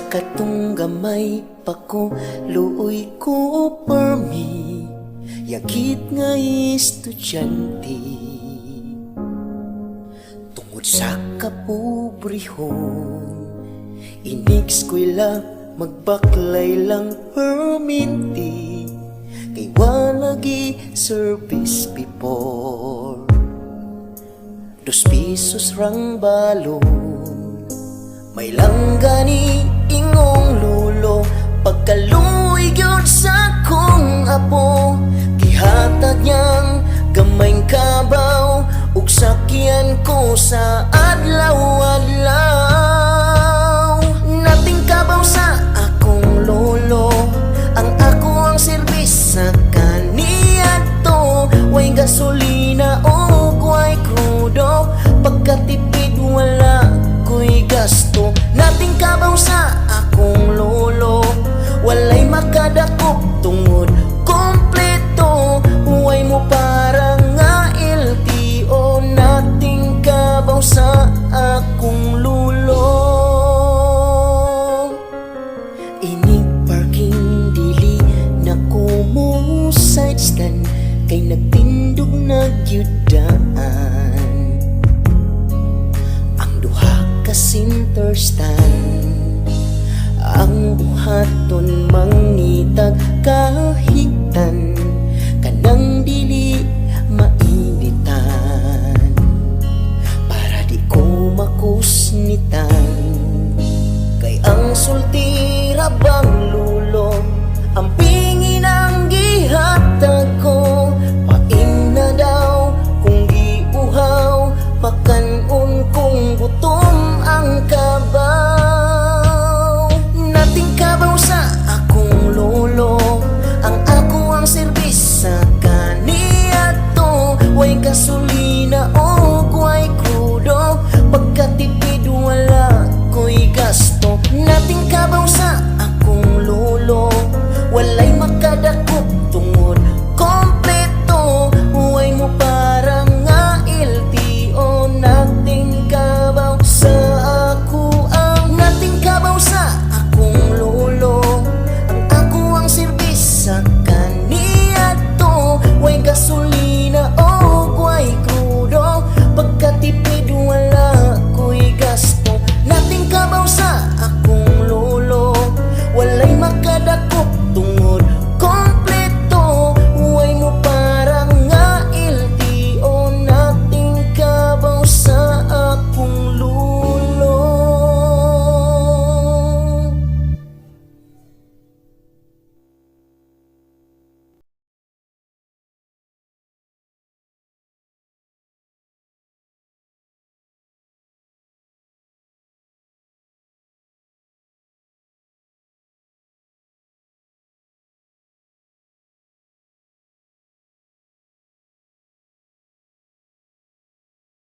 katong gamay pa ko, luoy ko permi, yakit nga estudyante. Tungod sa kapobrehon, inig-eskwela, magbaklay lang perminti, kay walagi service before. 2 pesos rang balon, may langgani ingong lulo, pagkaluoy gyud sa kong apo, gihatag niyang gamayng kabaw, ug sakyan ko sa adlaw-adlaw. Nating kabaw sa akong lolo, ang ako ang serbis sa kaniadto, way gasolina o way krudo, pagkatipid wala ko'y gasto. Nating kabaw sa akong lolo, walay makadakop tungod kompleto, way mo parang nga LTO. Nating kabaw sa akong lolo, inig parking dili na ko mo side stand, kay nagtindog na gyudaan ang duha ka center stand. Ang buhaton